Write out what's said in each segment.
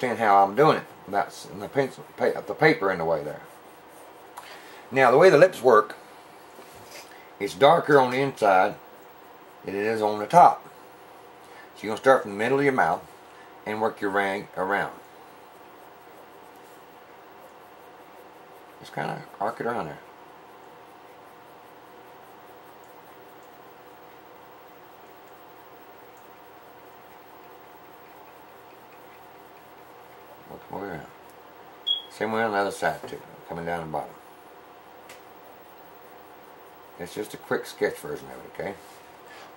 understand how I'm doing it. That's the pencil, the paper in the way there. Now the way the lips work, it's darker on the inside than it is on the top. So you're going to start from the middle of your mouth and work your ring around. Just kind of arc it around there. Work my way around. Same way on the other side too, coming down the bottom. It's just a quick sketch version of it, okay?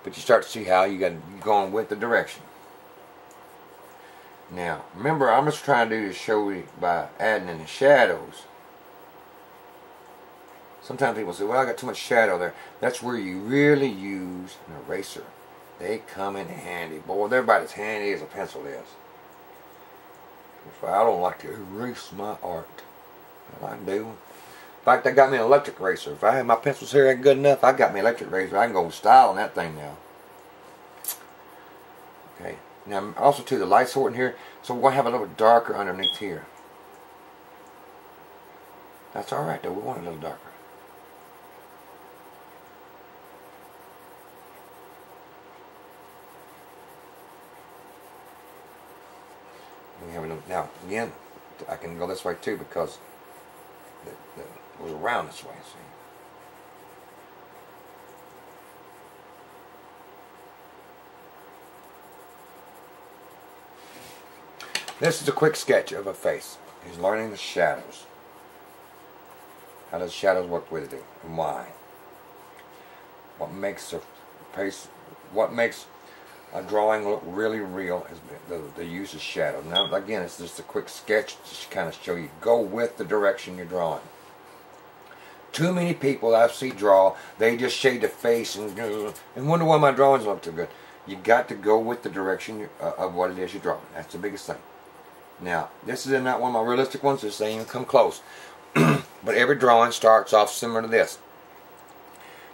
But you start to see how you're going with the direction. Now, remember, I'm just trying to do this show you by adding in the shadows. Sometimes people say, well, I got too much shadow there. That's where you really use an eraser. They come in handy. Boy, they're about as handy as a pencil is. That's why I don't like to erase my art. Well, I do. In fact, I got me an electric eraser. If I had my pencils here ain't good enough, I got me an electric eraser. I can go with style on that thing now. Okay. Now, also too, the light's sorting here, so we're going to have a little darker underneath here. That's alright though, we want it a little darker. We have a little, now, again, I can go this way too because it goes around this way, see. This is a quick sketch of a face. He's learning the shadows. How does shadows work with it and why? What makes a face, what makes a drawing look really real is the use of shadow. Now again, it's just a quick sketch just to kind of show you. Go with the direction you're drawing. Too many people I see draw, they just shade the face and wonder why my drawings look too good. You got to go with the direction of what it is you're drawing. That's the biggest thing. Now, this is not one of my realistic ones, this ain't even come close. But every drawing starts off similar to this.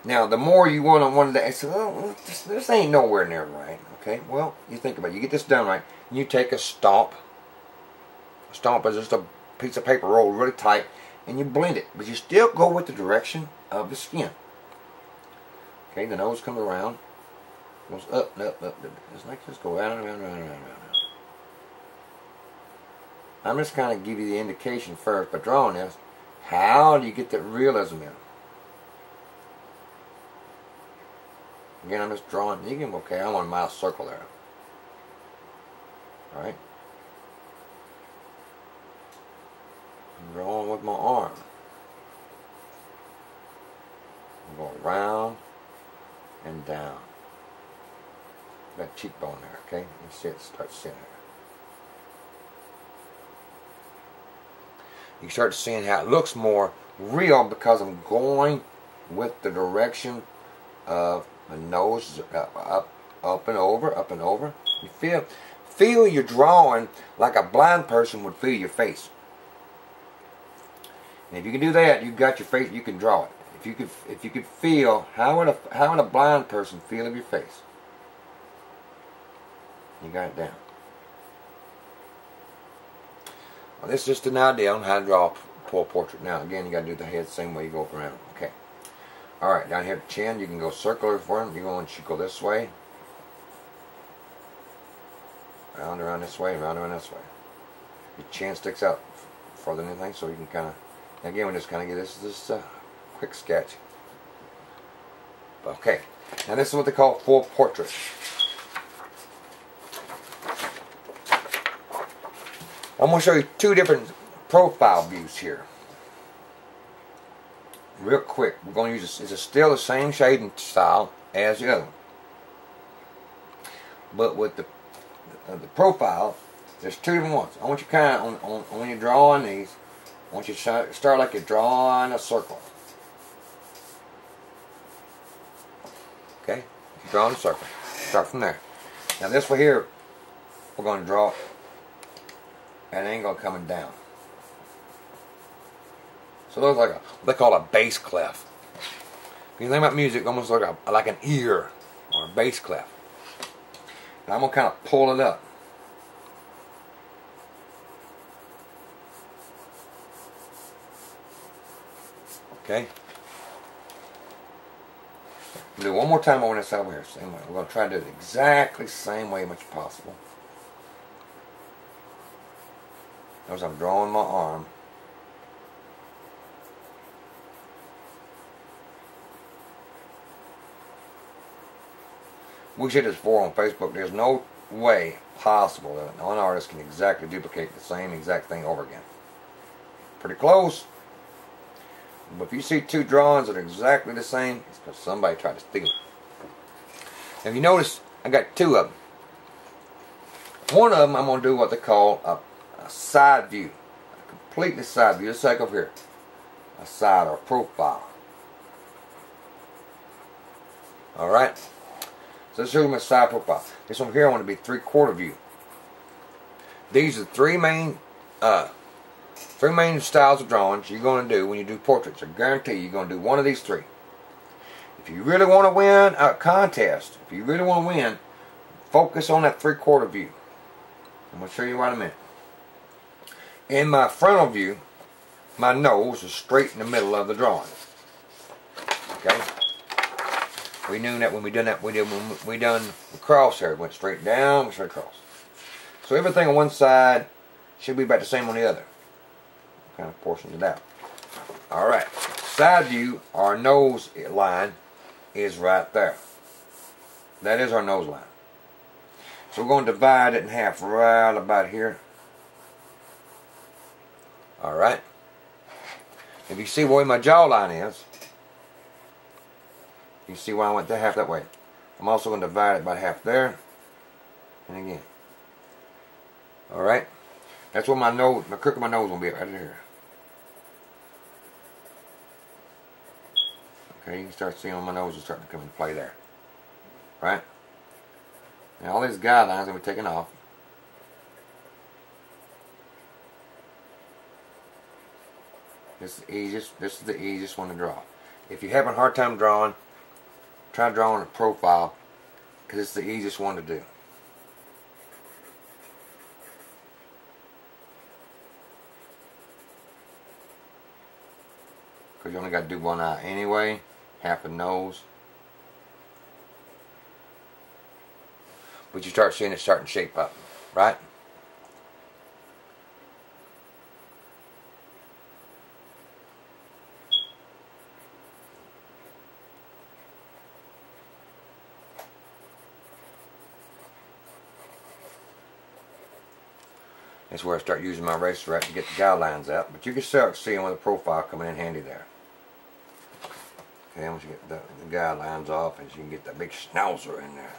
Now, the more you want on one of the, oh, this ain't nowhere near right. Okay, well, you think about it. You get this done right, and you take a stomp. A stomp is just a piece of paper rolled really tight, and you blend it. But you still go with the direction of the skin. Okay, the nose comes around, goes up, up, up. It's like this, go round, round, round, round, round. I'm just kind of give you the indication first by drawing this. How do you get that realism in? Again, I'm just drawing. You can, okay, I want a mouse circle there. Alright? I'm drawing with my arm. I'm going round and down. That cheekbone there, okay? You see it start seeing it. You start seeing how it looks more real because I'm going with the direction of my nose up and over, up and over. You feel you're drawing like a blind person would feel your face. And if you can do that, you've got your face. You can draw it. If you could feel how would a blind person feel of your face? You got it down. Well, this is just an idea on how to draw a full portrait. Now, again, you got to do the head the same way you go up around. Okay. All right, down here at the chin, you can go circular for him. You should go this way, round around this way, round around this way. Your chin sticks out further than anything, so you can kind of. Again, we just kind of get this quick sketch. Okay. Now, this is what they call full portrait. I'm going to show you two different profile views here. Real quick, we're going to use this. It's still the same shading style as the other one. But with the profile, there's two different ones. I want you kind of, when you're drawing these, I want you to start like you're drawing a circle. Okay? You're drawing a circle. Start from there. Now this one here, we're going to draw an angle coming down. So it looks like what they call a bass clef. If you think about music, it almost like an ear or a bass clef. Now I'm going to kind of pull it up. Okay? We'll do it one more time on this side over here. Same way. We're going to try to do it exactly the same way as much as possible. Notice I'm drawing my arm. We said this before on Facebook. There's no way possible that an artist can exactly duplicate the same exact thing over again. Pretty close. But if you see two drawings that are exactly the same, it's because somebody tried to steal it. Now, if you notice, I got two of them. One of them, I'm going to do what they call a side view. A completely side view. Just like over here. A side or profile. Alright? So let's show you my side profile. This one here I want to be 3/4 view. These are three main styles of drawings you're going to do when you do portraits. I guarantee you're going to do one of these three. If you really want to win a contest, if you really want to win, focus on that 3/4 view. I'm going to show you what I meant. In my frontal view, my nose is straight in the middle of the drawing. Okay? We knew that when we done that, when we done the crosshair, it went straight down, straight across. So everything on one side should be about the same on the other. Kind of portioned it out. Alright. Side view, our nose line is right there. That is our nose line. So we're going to divide it in half right about here. Alright. If you see where my jawline is, you see why I went half that way. I'm also going to divide it by half there. And again. Alright. That's where my nose, my crook of my nose will be right here. Okay, you can start seeing my nose is starting to come into play there. Right? Now all these guidelines I'm going to be taking off. This is the easiest one to draw. If you're having a hard time drawing, try drawing a profile, because it's the easiest one to do. Because you only got to do one eye anyway, half a nose. But you start seeing it starting to shape up, right? That's where I start using my eraser to get the guidelines out. But you can start seeing where the profile coming in handy there. Okay, once you get the guidelines off, and you can get that big schnauzer in there.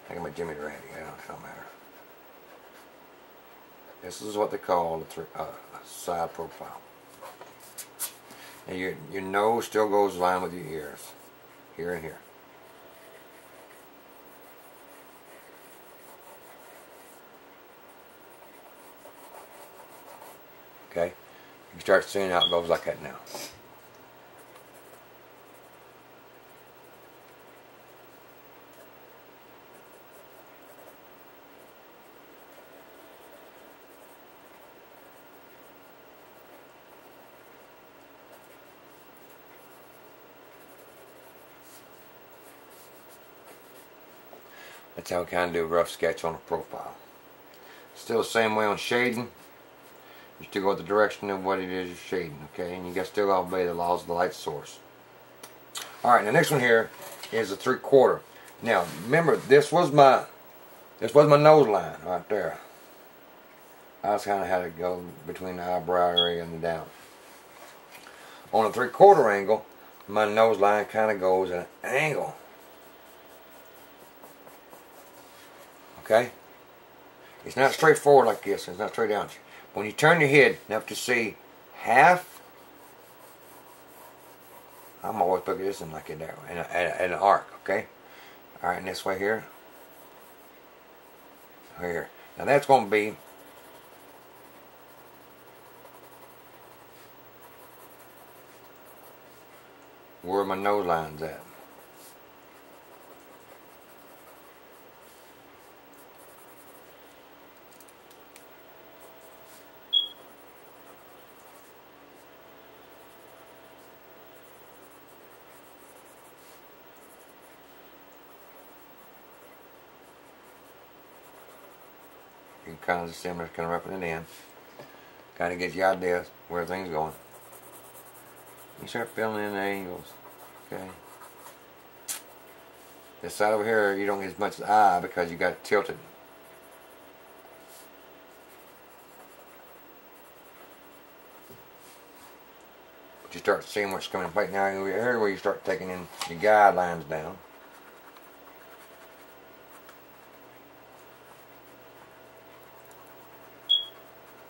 I got my Jimmy Randy. It don't matter. This is what they call a side profile. And your nose still goes in line with your ears, here and here. Okay, you start seeing how it goes like that now. That's how we kind of do a rough sketch on a profile. Still the same way on shading. You still go with the direction of what it is you're shading, okay? And you got still got to obey the laws of the light source. Alright, the next one here is a 3/4. Now, remember, this was my nose line right there. That's kind of how it goes between the eyebrow area and the down. On a 3/4 angle, my nose line kind of goes at an angle. Okay? It's not straightforward like this. It's not straight down. When you turn your head enough to see half, I'm always looking at this and like it there, at an arc, okay? Alright, and this way here. Here. Now that's going to be where my nose line's at. You can kind of see them just kind of wrapping it in. Kind of gives you ideas where everything's going. You start filling in the angles. Okay. This side over here, you don't get as much eye because you got it tilted. But you start seeing what's coming in place. Now over here where you start taking in your guidelines down.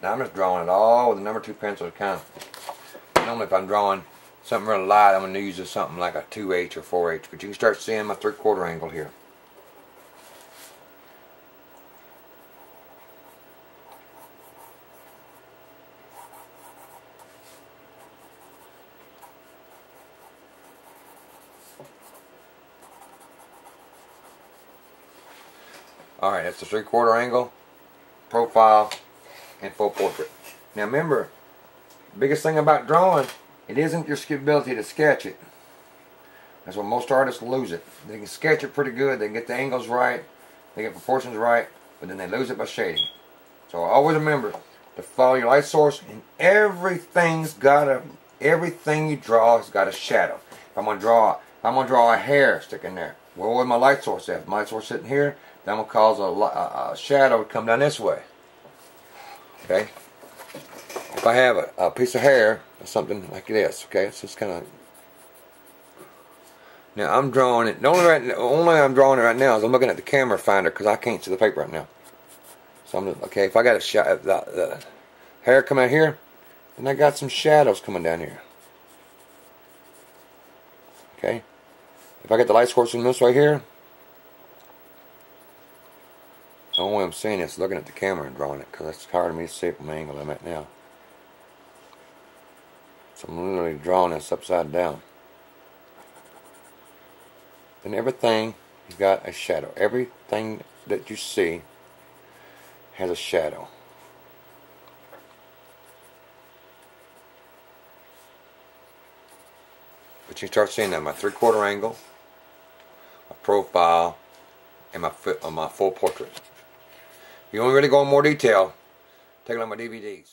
Now I'm just drawing it all with the number 2 pencil. Kind of, normally if I'm drawing something really light, I'm going to use something like a 2H or 4H. But you can start seeing my 3/4 angle here. Alright, that's the 3/4 angle, profile, and full portrait. Now remember, the biggest thing about drawing, it isn't your ability to sketch it. That's when most artists lose it. They can sketch it pretty good, they can get the angles right, they get proportions right, but then they lose it by shading. So always remember to follow your light source, and everything you draw has got a shadow. If I'm gonna draw a hair sticking there, where would my light source at? If my light source sitting here, then I'm gonna cause a shadow to come down this way. Okay. If I have a piece of hair or something like this, okay, it's just kind of. Now I'm drawing it. The only way I'm drawing it right now is I'm looking at the camera finder because I can't see the paper right now. So I'm just, okay. If I got a shot, the hair coming out here, then I got some shadows coming down here. Okay. If I get the light source in this right here, the only way I'm seeing it is looking at the camera and drawing it because it's hard for me to see it from the angle I'm at now. So I'm literally drawing this upside down. And everything has got a shadow. Everything that you see has a shadow. But you start seeing that my 3/4 angle, my profile, and my full portrait. If you want to really go in more detail, take a look at my DVDs.